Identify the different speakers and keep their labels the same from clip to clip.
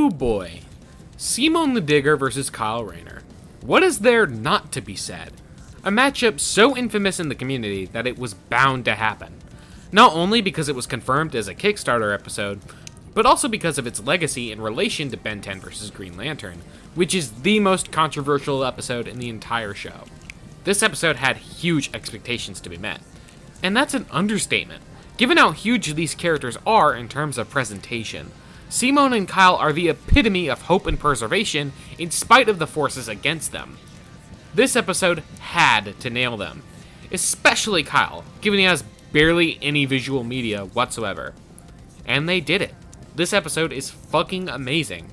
Speaker 1: Oh boy. Simone the Digger versus Kyle Rayner. What is there not to be said? A matchup so infamous in the community that it was bound to happen. Not only because it was confirmed as a Kickstarter episode, but also because of its legacy in relation to Ben 10 vs. Green Lantern, which is the most controversial episode in the entire show. This episode had huge expectations to be met. And that's an understatement, given how huge these characters are in terms of presentation. Simone and Kyle are the epitome of hope and preservation in spite of the forces against them. This episode had to nail them, especially Kyle, given he has barely any visual media whatsoever. And they did it. This episode is fucking amazing.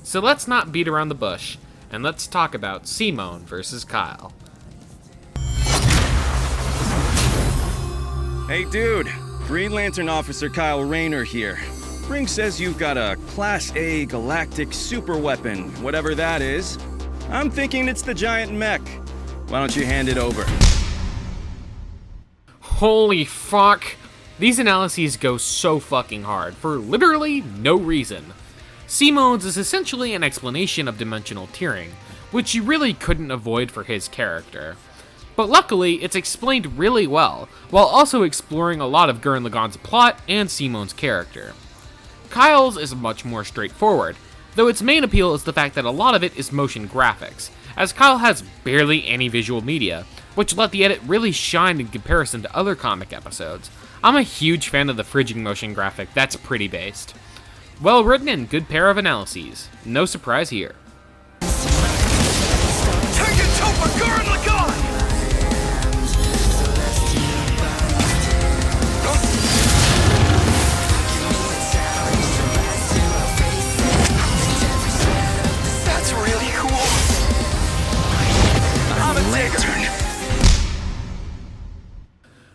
Speaker 1: So let's not beat around the bush, and let's talk about Simone versus Kyle.
Speaker 2: Hey dude, Green Lantern Officer Kyle Rayner here. Ring says you've got a Class A galactic super weapon, whatever that is. I'm thinking it's the giant mech. Why don't you hand it over?
Speaker 1: Holy fuck. These analyses go so fucking hard, for literally no reason. Simone's is essentially an explanation of dimensional tearing, which you really couldn't avoid for his character. But luckily, it's explained really well, while also exploring a lot of Gurren Lagann's plot and Simone's character. Kyle's is much more straightforward, though its main appeal is the fact that a lot of it is motion graphics, as Kyle has barely any visual media, which let the edit really shine in comparison to other comic episodes. I'm a huge fan of the fridging motion graphic that's pretty based. Well written and good pair of analyses. No surprise here.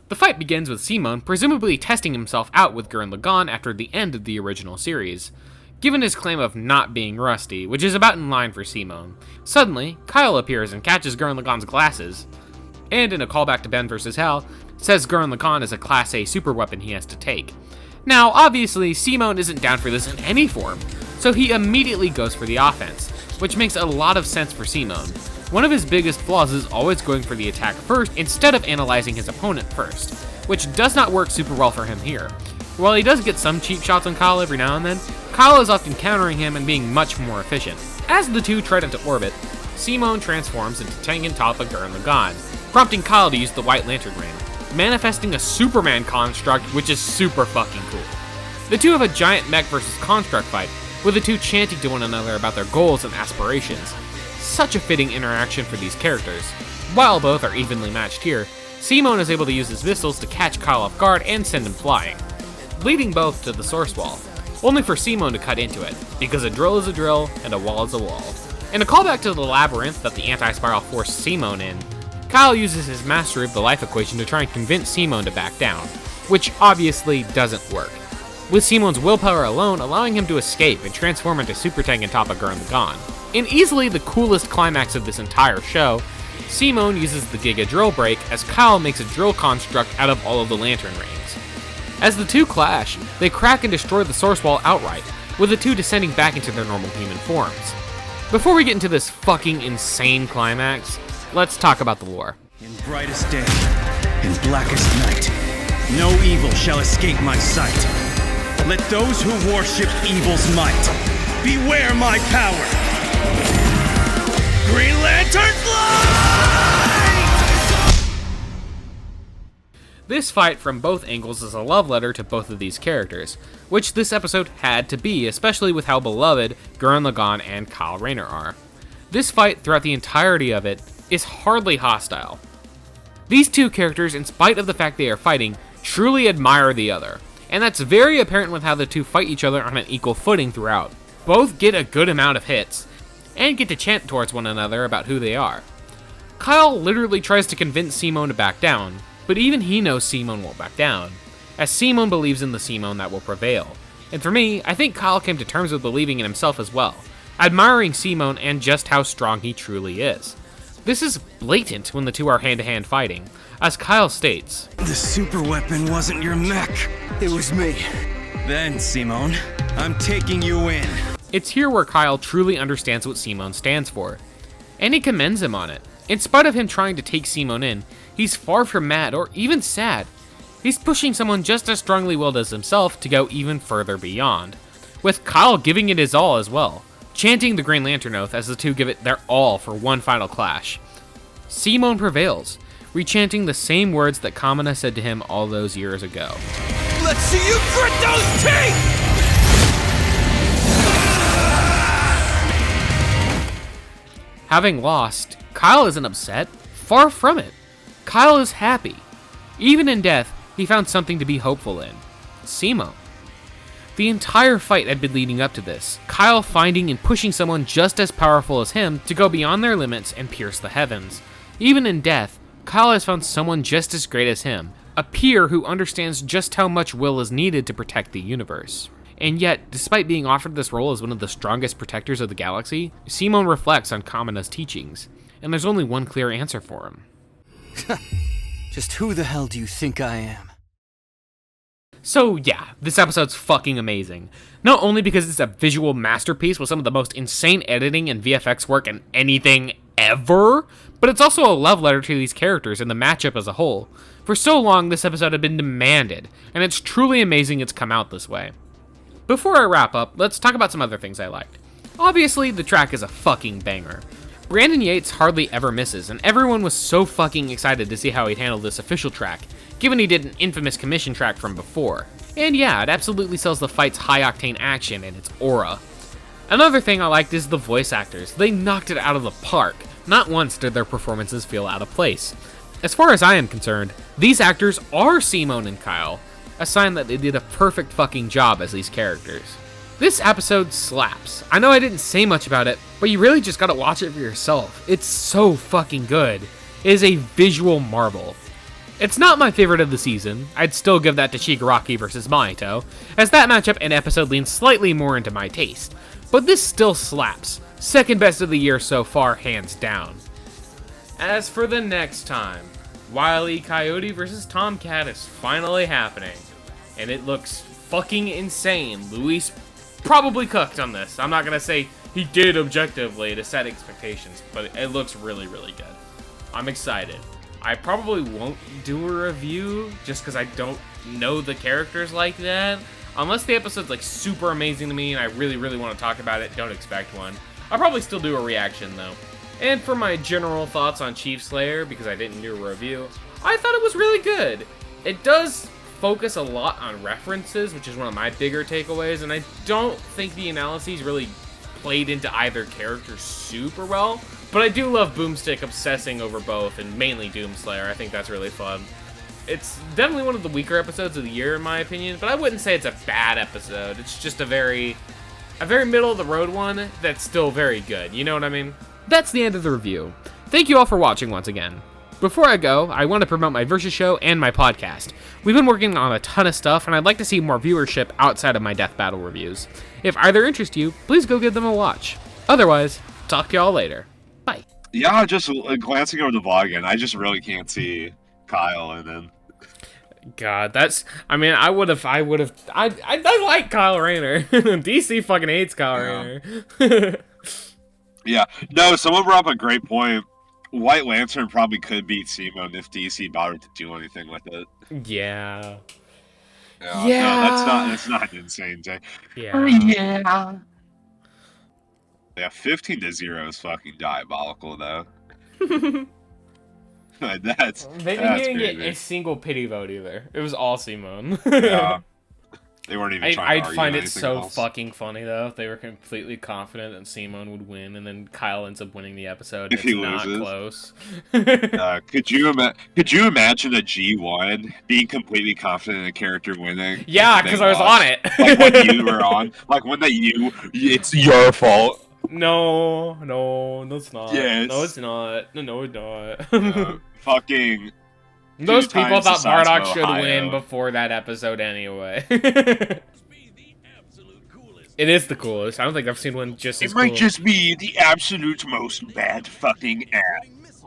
Speaker 1: The fight begins with Simone presumably testing himself out with Gurren Lagann after the end of the original series, given his claim of not being rusty, which is about in line for Simone. Suddenly, Kyle appears and catches Gurren Lagann's glasses, and in a callback to Ben vs. Hell, says Gurren Lagann is a Class A super weapon he has to take. Now, obviously, Simone isn't down for this in any form, so he immediately goes for the offense, which makes a lot of sense for Simone. One of his biggest flaws is always going for the attack first instead of analyzing his opponent first, which does not work super well for him here. While he does get some cheap shots on Kyle every now and then, Kyle is often countering him and being much more efficient. As the two tread into orbit, Simone transforms into Tengen Toppa Gurren Lagann, prompting Kyle to use the White Lantern Ring, manifesting a Superman construct which is super fucking cool. The two have a giant mech versus construct fight, with the two chanting to one another about their goals and aspirations. Such a fitting interaction for these characters. While both are evenly matched here, Simone is able to use his missiles to catch Kyle off guard and send him flying, leading both to the source wall, only for Simone to cut into it, because a drill is a drill and a wall is a wall. In a callback to the labyrinth that the anti-spiral forced Simone in, Kyle uses his mastery of the life equation to try and convince Simone to back down, which obviously doesn't work, with Simone's willpower alone allowing him to escape and transform into Super Tengen Toppa Gurren Lagann. In easily the coolest climax of this entire show, Simone uses the Giga Drill Break as Kyle makes a drill construct out of all of the lantern rings. As the two clash, they crack and destroy the source wall outright, with the two descending back into their normal human forms. Before we get into this fucking insane climax, let's talk about the lore.
Speaker 2: In brightest day, in blackest night, no evil shall escape my sight. Let those who worship evil's might beware my power! Green Lantern fly!
Speaker 1: This fight from both angles is a love letter to both of these characters, which this episode had to be, especially with how beloved Gurren Lagann and Kyle Rayner are. This fight, throughout the entirety of it, is hardly hostile. These two characters, in spite of the fact they are fighting, truly admire the other, and that's very apparent with how the two fight each other on an equal footing throughout. Both get a good amount of hits, and get to chant towards one another about who they are. Kyle literally tries to convince Simone to back down, but even he knows Simone won't back down, as Simone believes in the Simone that will prevail. And for me, I think Kyle came to terms with believing in himself as well, admiring Simone and just how strong he truly is. This is blatant when the two are hand-to-hand fighting, as Kyle states,
Speaker 2: "The super weapon wasn't your mech, it was me. Then, Simone, I'm taking you in."
Speaker 1: It's here where Kyle truly understands what Simone stands for, and he commends him on it. In spite of him trying to take Simone in, he's far from mad or even sad. He's pushing someone just as strongly willed as himself to go even further beyond, with Kyle giving it his all as well, chanting the Green Lantern Oath as the two give it their all for one final clash. Simone prevails, rechanting the same words that Kamina said to him all those years ago.
Speaker 3: Let's see you grit those teeth!
Speaker 1: Having lost, Kyle isn't upset. Far from it. Kyle is happy. Even in death, he found something to be hopeful in. Simone. The entire fight had been leading up to this, Kyle finding and pushing someone just as powerful as him to go beyond their limits and pierce the heavens. Even in death, Kyle has found someone just as great as him, a peer who understands just how much will is needed to protect the universe. And yet, despite being offered this role as one of the strongest protectors of the galaxy, Simone reflects on Kamina's teachings, and there's only one clear answer for him.
Speaker 3: Just who the hell do you think I am?
Speaker 1: So yeah, this episode's fucking amazing. Not only because it's a visual masterpiece with some of the most insane editing and VFX work in anything ever, but it's also a love letter to these characters and the matchup as a whole. For so long, this episode had been demanded, and it's truly amazing it's come out this way. Before I wrap up, let's talk about some other things I liked. Obviously, the track is a fucking banger. Brandon Yates hardly ever misses, and everyone was so fucking excited to see how he'd handle this official track, given he did an infamous commission track from before. And yeah, it absolutely sells the fight's high-octane action and its aura. Another thing I liked is the voice actors. They knocked it out of the park. Not once did their performances feel out of place. As far as I am concerned, these actors are Simone and Kyle, a sign that they did a perfect fucking job as these characters. This episode slaps. I know I didn't say much about it, but you really just gotta watch it for yourself. It's so fucking good. It is a visual marvel. It's not my favorite of the season. I'd still give that to Shigaraki versus Mahito, as that matchup and episode leans slightly more into my taste. But this still slaps. Second best of the year so far, hands down. As for the next time, Wile E. Coyote versus Tomcat is finally happening. And it looks fucking insane. Luis probably cooked on this. I'm not gonna say he did objectively to set expectations, but it looks really, really good. I'm excited. I probably won't do a review just because I don't know the characters like that. Unless the episode's like super amazing to me and I really, really want to talk about it, don't expect one. I'll probably still do a reaction though. And for my general thoughts on Chief Slayer, because I didn't do a review, I thought it was really good. It does focus a lot on references, which is one of my bigger takeaways, and I don't think the analyses really played into either character super well, but I do love Boomstick obsessing over both, and mainly Doomslayer. I think that's really fun. It's definitely one of the weaker episodes of the year, in my opinion, but I wouldn't say it's a bad episode. It's just a very middle-of-the-road one that's still very good, you know what I mean? That's the end of the review. Thank you all for watching once again. Before I go, I want to promote my Versus show and my podcast. We've been working on a ton of stuff, and I'd like to see more viewership outside of my Death Battle reviews. If either interest you, please go give them a watch. Otherwise, talk to y'all later. Bye.
Speaker 4: Yeah, just glancing over the vlog again, I just really can't see Kyle in him.
Speaker 1: God, I like Kyle Rayner. DC fucking hates Kyle Rayner.
Speaker 4: Yeah, no, someone brought up a great point. White Lantern probably could beat Simone if DC bothered to do anything with it.
Speaker 1: Yeah.
Speaker 4: Yeah. No, that's not an insane thing.
Speaker 1: Yeah.
Speaker 4: Yeah, 15-0 is fucking diabolical though.
Speaker 1: They didn't get a single pity vote either. It was all Simone.
Speaker 4: Yeah. They weren't even trying to
Speaker 1: I'd
Speaker 4: argue
Speaker 1: find it
Speaker 4: anything
Speaker 1: so
Speaker 4: else.
Speaker 1: fucking funny though if they were completely confident that Simone would win, and then Kyle ends up winning the episode.
Speaker 4: If
Speaker 1: It's
Speaker 4: he
Speaker 1: not
Speaker 4: loses.
Speaker 1: close.
Speaker 4: Could you imagine a G1 being completely confident in a character winning?
Speaker 1: Yeah, because I was on it.
Speaker 4: Like when you were on, like when it's your fault.
Speaker 1: No, it's not.
Speaker 4: Yes.
Speaker 1: No, it's not. No, it's not.
Speaker 4: Fucking.
Speaker 1: Those
Speaker 4: two
Speaker 1: people
Speaker 4: times the
Speaker 1: thought
Speaker 4: size of
Speaker 1: Bardock should
Speaker 4: Ohio.
Speaker 1: win before that episode anyway. It is the coolest. I don't think I've seen one just as
Speaker 4: It might
Speaker 1: cool.
Speaker 4: just be the absolute most bad fucking ass.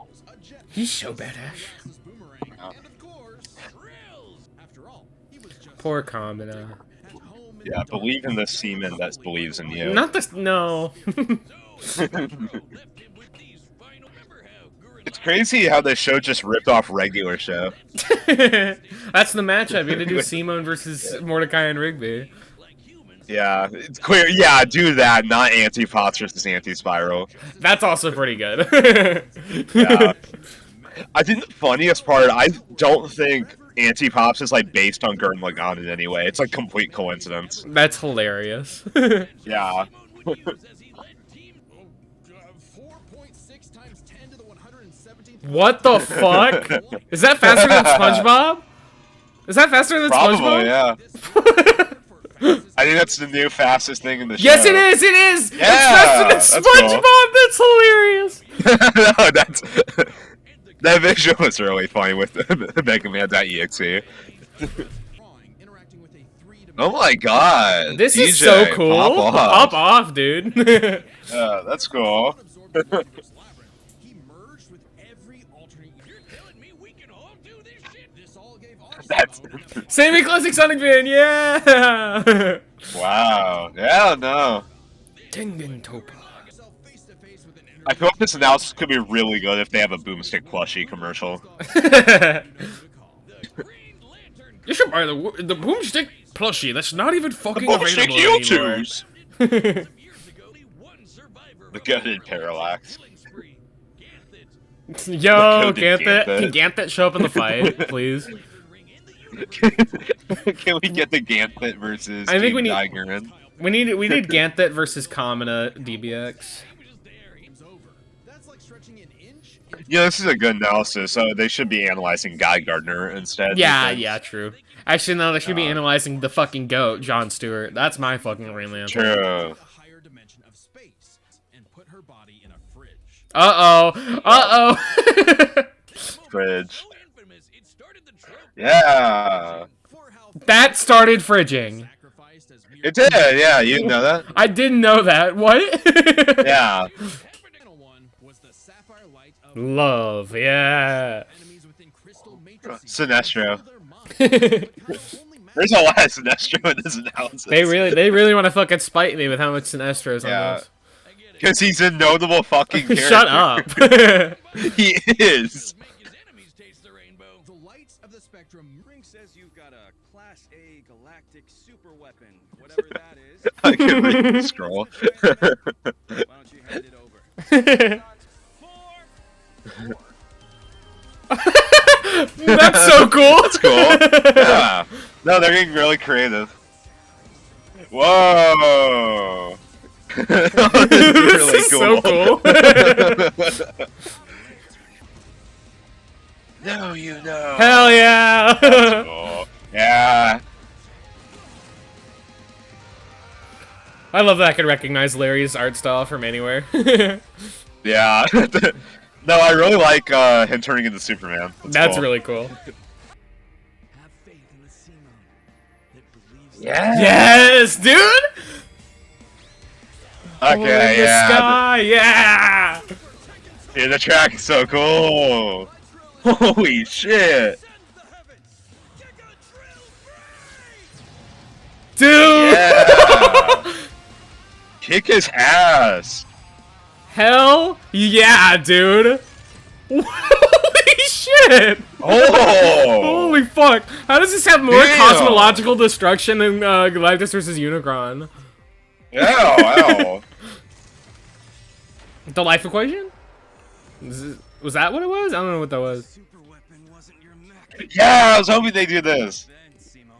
Speaker 1: He's so badass. Poor Kamina.
Speaker 4: Yeah, believe in the seaman that believes in you.
Speaker 1: Not this. No.
Speaker 4: It's crazy how the show just ripped off regular show.
Speaker 1: That's the matchup. You had to do Simone versus Mordecai and Rigby.
Speaker 4: Yeah, it's clear. Yeah, do that, not Antipops versus Anti-Spiral.
Speaker 1: That's also pretty good.
Speaker 4: Yeah. I think the funniest part, I don't think Antipops is like based on Gurren Lagann in any way. It's like complete coincidence.
Speaker 1: That's hilarious.
Speaker 4: Yeah.
Speaker 1: What the fuck? Is that faster than SpongeBob? Is that faster than
Speaker 4: Probably,
Speaker 1: SpongeBob?
Speaker 4: yeah. I think that's the new fastest thing in the show.
Speaker 1: Yes, it is. It is.
Speaker 4: Yeah,
Speaker 1: It's faster than SpongeBob.
Speaker 4: cool.
Speaker 1: That's hilarious.
Speaker 4: No, that visual was really funny with the Mega Man.exe. Oh my god.
Speaker 1: This is
Speaker 4: DJ,
Speaker 1: so cool.
Speaker 4: Pop off,
Speaker 1: dude.
Speaker 4: Yeah, that's cool. That's
Speaker 1: Sammy Classic Sonic Van, yeah!
Speaker 4: wow. Yeah, no.
Speaker 1: Tengen Topa.
Speaker 4: I feel like this analysis could be really good if they have a Boomstick plushie commercial.
Speaker 1: You should buy the Boomstick plushie. That's not even fucking
Speaker 4: Boomstick
Speaker 1: available
Speaker 4: you
Speaker 1: anymore.
Speaker 4: choose. The goaded Parallax.
Speaker 1: Yo,
Speaker 4: The
Speaker 1: Ganthet.
Speaker 4: Ganthet.
Speaker 1: Can Ganthet show up in the fight, please?
Speaker 4: Can we get the Ganthet versus
Speaker 1: I think
Speaker 4: Team
Speaker 1: we need-
Speaker 4: Geigerin?
Speaker 1: We need Ganthet versus Kamina DBX.
Speaker 4: Yeah, this is a good analysis. So they should be analyzing Guy Gardner instead.
Speaker 1: Yeah,
Speaker 4: because-
Speaker 1: yeah, true. Actually, no, they should be analyzing the fucking goat, Jon Stewart. That's my fucking Green Lantern.
Speaker 4: True.
Speaker 1: Uh-oh.
Speaker 4: Fridge. Yeah.
Speaker 1: That started fridging.
Speaker 4: It did, yeah, you didn't know that?
Speaker 1: I didn't know that. What?
Speaker 4: Yeah.
Speaker 1: Love, yeah.
Speaker 4: Sinestro. There's a lot of Sinestro in this analysis.
Speaker 1: They really want to fucking spite me with how much Sinestro's
Speaker 4: Yeah.
Speaker 1: on this.
Speaker 4: Because he's a notable fucking character.
Speaker 1: Shut up.
Speaker 4: He is.
Speaker 2: The lights of the spectrum. Ring says you've got a Class A galactic super weapon, whatever that is.
Speaker 4: I can read the scroll.
Speaker 2: Why don't you hand it over?
Speaker 1: That's so cool.
Speaker 4: That's cool. Yeah. No, they're getting really creative. Whoa.
Speaker 1: This is so cool.
Speaker 4: No, you know.
Speaker 1: Hell yeah.
Speaker 4: Cool. Yeah.
Speaker 1: I love that I can recognize Larry's art style from anywhere.
Speaker 4: Yeah. No, I really like him turning into Superman.
Speaker 1: That's
Speaker 4: cool.
Speaker 1: really cool.
Speaker 4: Yeah.
Speaker 1: Yes, dude.
Speaker 4: Okay,
Speaker 1: Over the
Speaker 4: yeah.
Speaker 1: sky, yeah.
Speaker 4: Yeah, the track is so cool. Holy shit.
Speaker 1: Dude.
Speaker 4: Yeah. Kick his ass.
Speaker 1: Hell yeah, dude. Holy shit.
Speaker 4: Oh.
Speaker 1: Holy fuck. How does this have more
Speaker 4: Damn.
Speaker 1: cosmological destruction than Galactus versus Unicron?
Speaker 4: Yeah, wow.
Speaker 1: The life equation? Was that what it was? I don't know what that was.
Speaker 2: Super weapon wasn't your mech.
Speaker 4: Yeah, I was hoping they do this.
Speaker 2: Then, Simone,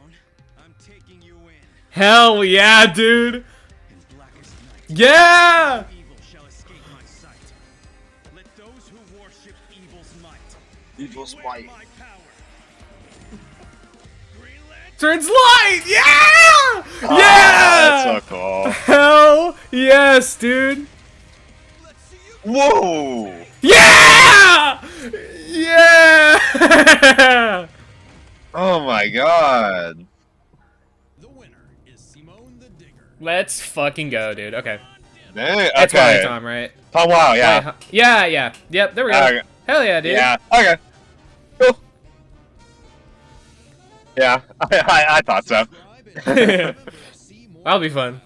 Speaker 2: I'm taking you in.
Speaker 1: Hell yeah, dude.
Speaker 2: In blackest night,
Speaker 1: Yeah.
Speaker 2: evil shall escape my sight. Let those who worship evil's might.
Speaker 4: Evil's
Speaker 2: Beware my power. Green Lantern.
Speaker 1: Turns light. Yeah.
Speaker 4: Ah,
Speaker 1: Yeah.
Speaker 4: that's so cool.
Speaker 1: Hell yes, dude.
Speaker 2: Let's see you.
Speaker 4: Whoa.
Speaker 1: Yeah. Yeah.
Speaker 4: Oh my god.
Speaker 2: The winner is Simone the Digger.
Speaker 1: Let's fucking go, dude. Okay.
Speaker 4: Hey,
Speaker 1: That's
Speaker 4: okay.
Speaker 1: why Tom, right?
Speaker 4: Tom, wow, yeah.
Speaker 1: Wait, huh? Yeah, yeah. Yep, there we go.
Speaker 4: Okay.
Speaker 1: Hell yeah, dude.
Speaker 4: Yeah, okay. Cool. Yeah, I thought so.
Speaker 2: Subscribe and
Speaker 1: That'll be fun.